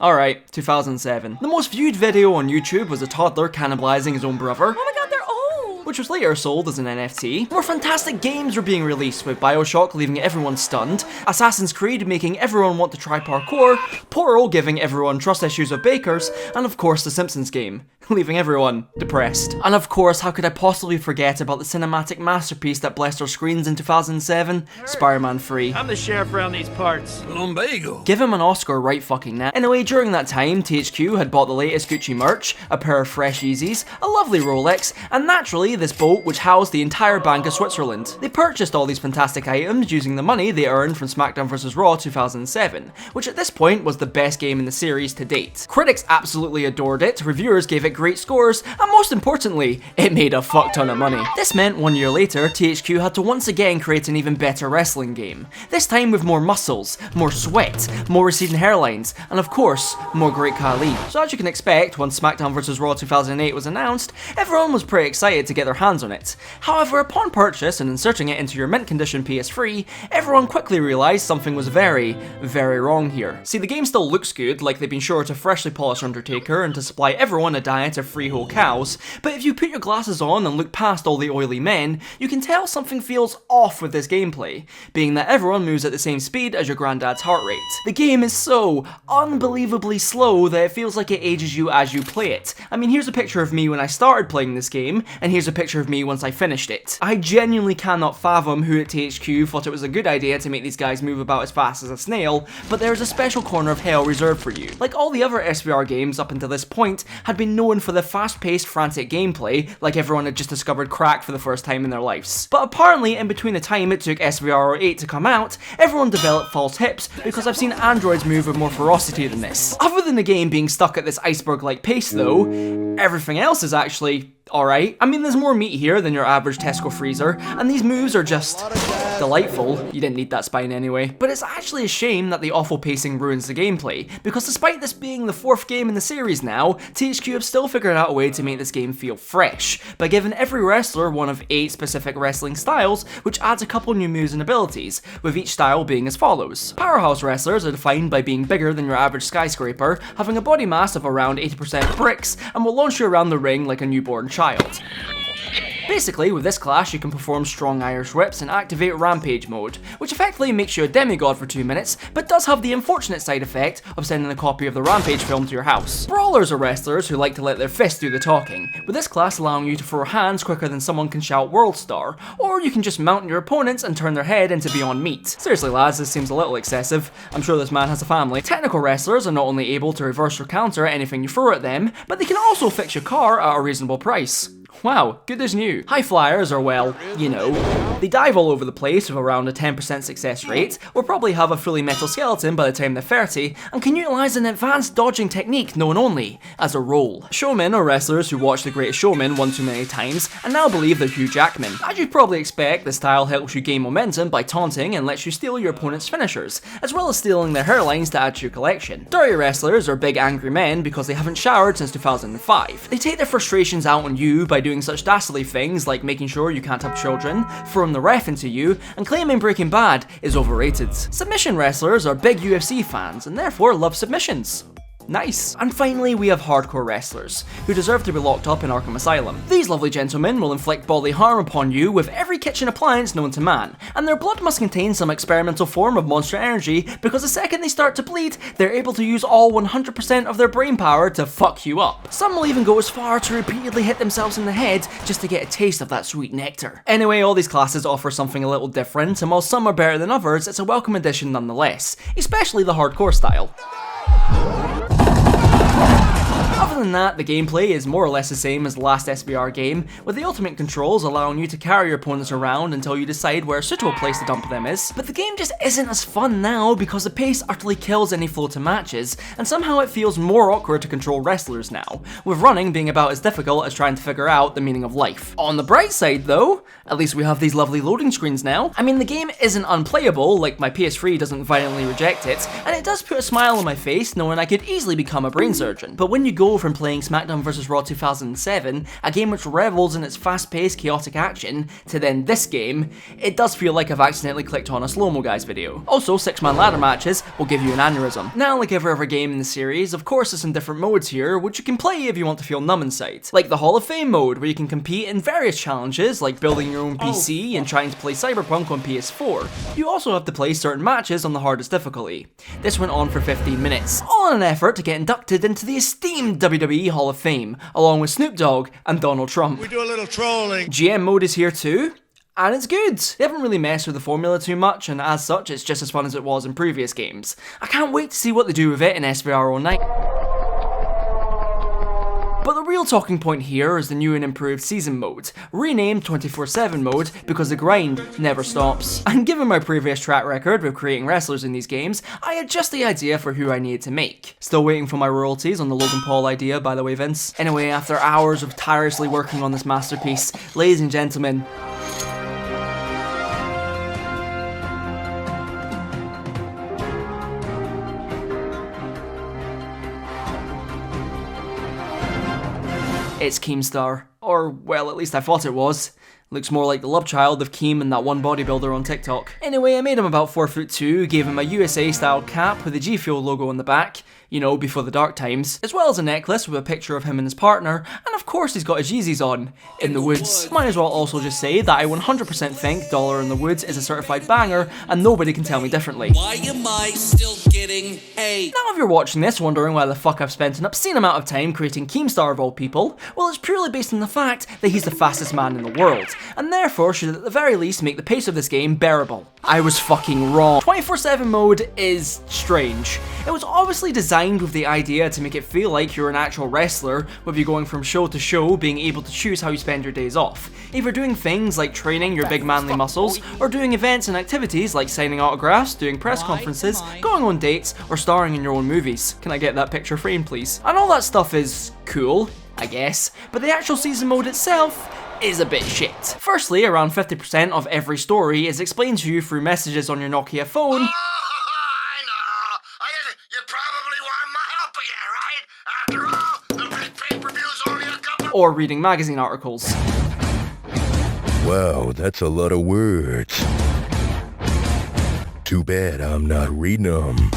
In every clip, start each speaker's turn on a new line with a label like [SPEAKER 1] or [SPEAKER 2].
[SPEAKER 1] Alright, 2007. The most viewed video on YouTube was a toddler cannibalizing his own brother.
[SPEAKER 2] Oh my god, they're old!
[SPEAKER 1] Which was later sold as an NFT. More fantastic games were being released, with Bioshock leaving everyone stunned, Assassin's Creed making everyone want to try parkour, Portal giving everyone trust issues with bakers, and of course the Simpsons game, leaving everyone depressed. And of course, how could I possibly forget about the cinematic masterpiece that blessed our screens in 2007, Spider-Man 3.
[SPEAKER 3] I'm the sheriff around these parts.
[SPEAKER 4] Lumbago.
[SPEAKER 1] Give him an Oscar right fucking now. Anyway, during that time, THQ had bought the latest Gucci merch, a pair of fresh Yeezys, a lovely Rolex, and naturally this boat which housed the entire Bank of Switzerland. They purchased all these fantastic items using the money they earned from Smackdown vs. Raw 2007, which at this point was the best game in the series to date. Critics absolutely adored it, reviewers gave it great scores, and most importantly, it made a fuck ton of money. This meant 1 year later, THQ had to once again create an even better wrestling game. This time with more muscles, more sweat, more receding hairlines, and of course, more Great Khali. So as you can expect, when Smackdown vs. Raw 2008 was announced, everyone was pretty excited to get their hands on it. However, upon purchase and inserting it into your mint condition PS3, everyone quickly realised something was very, very wrong here. See, the game still looks good, like they've been sure to freshly polish Undertaker and to supply everyone a diet of free whole cows, but if you put your glasses on and look past all the oily men, you can tell something feels off with this gameplay, being that everyone moves at the same speed as your granddad's heart rate. The game is so unbelievably slow that it feels like it ages you as you play it. I mean, here's a picture of me when I started playing this game, and here's a picture of me once I finished it. I genuinely cannot fathom who at THQ thought it was a good idea to make these guys move about as fast as a snail, but there is a special corner of hell reserved for you. Like all the other SVR games up until this point had been known for the fast-paced, frantic gameplay, like everyone had just discovered crack for the first time in their lives. But apparently, in between the time it took SVR 8 to come out, everyone developed false hips because I've seen androids move with more ferocity than this. Other than the game being stuck at this iceberg-like pace though, everything else is actually alright. I mean, there's more meat here than your average Tesco freezer, and these moves are just delightful. You didn't need that spine anyway. But it's actually a shame that the awful pacing ruins the gameplay, because despite this being the 4th game in the series now, THQ have still figured out a way to make this game feel fresh, by giving every wrestler one of 8 specific wrestling styles, which adds a couple new moves and abilities, with each style being as follows. Powerhouse wrestlers are defined by being bigger than your average skyscraper, having a body mass of around 80% bricks, and will launch you around the ring like a newborn child. Basically, with this class you can perform strong Irish whips and activate Rampage mode, which effectively makes you a demigod for 2 minutes, but does have the unfortunate side effect of sending a copy of the Rampage film to your house. Brawlers are wrestlers who like to let their fists do the talking, with this class allowing you to throw hands quicker than someone can shout World Star, or you can just mount your opponents and turn their head into Beyond Meat. Seriously lads, this seems a little excessive. I'm sure this man has a family. Technical wrestlers are not only able to reverse or counter anything you throw at them, but they can also fix your car at a reasonable price. Wow, good as new. High flyers are, well, you know, they dive all over the place with around a 10% success rate, will probably have a fully metal skeleton by the time they're 30, and can utilise an advanced dodging technique known only as a roll. Showmen are wrestlers who watched The Greatest Showman one too many times and now believe they're Hugh Jackman. As you'd probably expect, this style helps you gain momentum by taunting and lets you steal your opponent's finishers, as well as stealing their hairlines to add to your collection. Dirty wrestlers are big angry men because they haven't showered since 2005. They take their frustrations out on you by doing such dastardly things like making sure you can't have children, throwing the ref into you, and claiming Breaking Bad is overrated. Submission wrestlers are big UFC fans and therefore love submissions. Nice. And finally, we have hardcore wrestlers, who deserve to be locked up in Arkham Asylum. These lovely gentlemen will inflict bodily harm upon you with every kitchen appliance known to man, and their blood must contain some experimental form of monster energy, because the second they start to bleed, they're able to use all 100% of their brain power to fuck you up. Some will even go as far to repeatedly hit themselves in the head just to get a taste of that sweet nectar. Anyway, all these classes offer something a little different, and while some are better than others, it's a welcome addition nonetheless, especially the hardcore style. Other than that, the gameplay is more or less the same as the last SBR game, with the ultimate controls allowing you to carry your opponents around until you decide where a suitable place to dump them is, but the game just isn't as fun now because the pace utterly kills any flow to matches, and somehow it feels more awkward to control wrestlers now, with running being about as difficult as trying to figure out the meaning of life. On the bright side though, at least we have these lovely loading screens now. I mean, the game isn't unplayable, like my PS3 doesn't violently reject it, and it does put a smile on my face knowing I could easily become a brain surgeon, but when you go from from playing SmackDown vs. Raw 2007, a game which revels in its fast-paced, chaotic action, to then this game, it does feel like I've accidentally clicked on a slow-mo guys video. Also, 6-man ladder matches will give you an aneurysm. Now, like every other game in the series, of course there's some different modes here, which you can play if you want to feel numb inside. Like the Hall of Fame mode, where you can compete in various challenges, like building your own PC and trying to play Cyberpunk on PS4. You also have to play certain matches on the hardest difficulty. This went on for 15 minutes, all in an effort to get inducted into the esteemed WWE Hall of Fame, along with Snoop Dogg and Donald Trump.
[SPEAKER 2] We do a little trolling.
[SPEAKER 1] GM mode is here too, and it's good. They haven't really messed with the formula too much, and as such, it's just as fun as it was in previous games. I can't wait to see what they do with it in SVR Online. But the real talking point here is the new and improved season mode, renamed 24/7 mode because the grind never stops. And given my previous track record with creating wrestlers in these games, I had just the idea for who I needed to make. Still waiting for my royalties on the Logan Paul idea, by the way, Vince. Anyway, after hours of tirelessly working on this masterpiece, ladies and gentlemen, it's Keemstar. Or, well, at least I thought it was. Looks more like the love child of Keem and that one bodybuilder on TikTok. Anyway, I made him about 4'2", gave him a USA-style cap with a G Fuel logo on the back, you know, before the dark times, as well as a necklace with a picture of him and his partner, and of course he's got his Yeezys on, in the woods. Might as well also just say that I 100% think Dollar in the Woods is a certified banger, and nobody can tell me differently.
[SPEAKER 4] Why am I still getting paid?
[SPEAKER 1] Now if you're watching this wondering why the fuck I've spent an obscene amount of time creating Keemstar of all people, well it's purely based on the fact that he's the fastest man in the world, and therefore should at the very least make the pace of this game bearable. I was fucking wrong. 24/7 mode is strange. It was obviously designed with the idea to make it feel like you're an actual wrestler, with you going from show to show being able to choose how you spend your days off. If you're doing things like training your big manly muscles, or doing events and activities like signing autographs, doing press conferences, going on dates, or starring in your own movies. Can I get that picture framed please? And all that stuff is cool, I guess, but the actual season mode itself is a bit shit. Firstly, around 50% of every story is explained to you through messages on your Nokia phone. Or reading magazine articles.
[SPEAKER 5] Wow, that's a lot of words. Too bad I'm not reading them.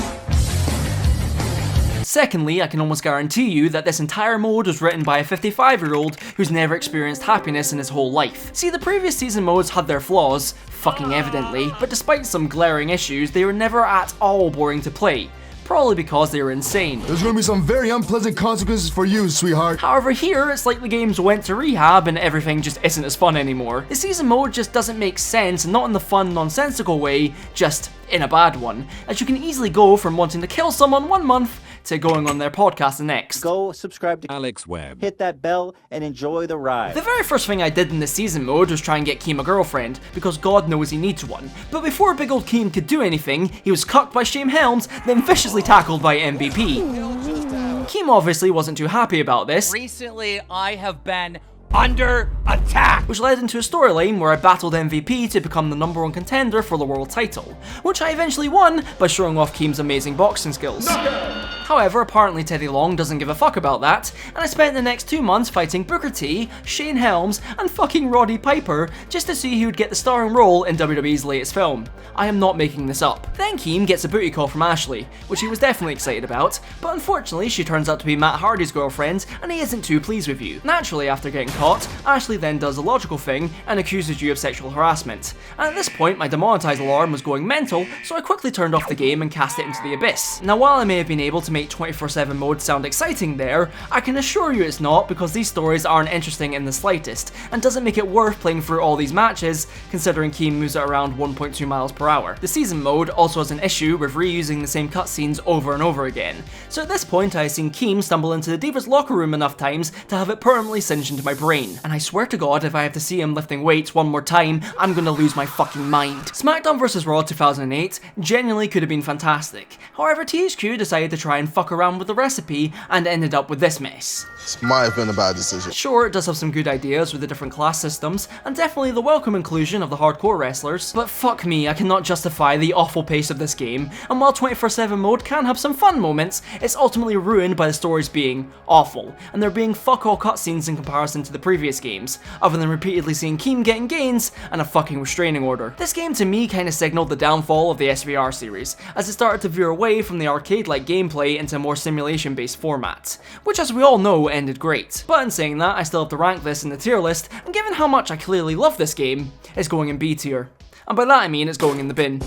[SPEAKER 1] Secondly, I can almost guarantee you that this entire mode was written by a 55-year-old who's never experienced happiness in his whole life. See, the previous season modes had their flaws, fucking evidently, but despite some glaring issues, they were never at all boring to play. Probably because they were insane.
[SPEAKER 6] There's gonna be some very unpleasant consequences for you, sweetheart.
[SPEAKER 1] However, here, it's like the games went to rehab and everything just isn't as fun anymore. The season mode just doesn't make sense, and not in the fun, nonsensical way, just in a bad one, as you can easily go from wanting to kill someone one month to going on their podcast the next.
[SPEAKER 7] Go subscribe to
[SPEAKER 4] Alex Webb.
[SPEAKER 7] hit that bell, and enjoy the ride.
[SPEAKER 1] The very first thing I did in the season mode was try and get Keem a girlfriend, because God knows he needs one. But before big old Keem could do anything, he was cucked by Shane Helms, then viciously tackled by MVP. Keem obviously wasn't too happy about this.
[SPEAKER 8] Recently, I have been under attack,
[SPEAKER 1] which led into a storyline where I battled MVP to become the #1 contender for the world title, which I eventually won by showing off Keem's amazing boxing skills. However, apparently Teddy Long doesn't give a fuck about that, and I spent the next 2 months fighting Booker T, Shane Helms, and fucking Roddy Piper just to see who would get the starring role in WWE's latest film. I am not making this up. Then Keem gets a booty call from Ashley, which he was definitely excited about, but unfortunately she turns out to be Matt Hardy's girlfriend, and he isn't too pleased with you. Naturally, after getting caught, Ashley then does a logical thing and accuses you of sexual harassment. And at this point, my demonetized alarm was going mental, so I quickly turned off the game and cast it into the abyss. Now, while I may have been able to make 24/7 mode sound exciting there, I can assure you it's not, because these stories aren't interesting in the slightest, and doesn't make it worth playing through all these matches, considering Keem moves at around 1.2 miles per hour. The season mode also has an issue with reusing the same cutscenes over and over again, so at this point I have seen Keem stumble into the Divas locker room enough times to have it permanently singed into my brain, and I swear to God if I have to see him lifting weights one more time, I'm gonna lose my fucking mind. SmackDown vs. Raw 2008 genuinely could have been fantastic, however THQ decided to try and and fuck around with the recipe and ended up with this mess.
[SPEAKER 2] This might have been a bad decision.
[SPEAKER 1] Sure, it does have some good ideas with the different class systems, and definitely the welcome inclusion of the hardcore wrestlers, but fuck me, I cannot justify the awful pace of this game, and while 24/7 mode can have some fun moments, it's ultimately ruined by the stories being awful, and there being fuck all cutscenes in comparison to the previous games, other than repeatedly seeing Keem getting gains and a fucking restraining order. This game to me kinda signaled the downfall of the SVR series, as it started to veer away from the arcade-like gameplay into a more simulation-based format, which as we all know ended great. But in saying that, I still have to rank this in the tier list, and given how much I clearly love this game, it's going in B tier. And by that I mean it's going in the bin.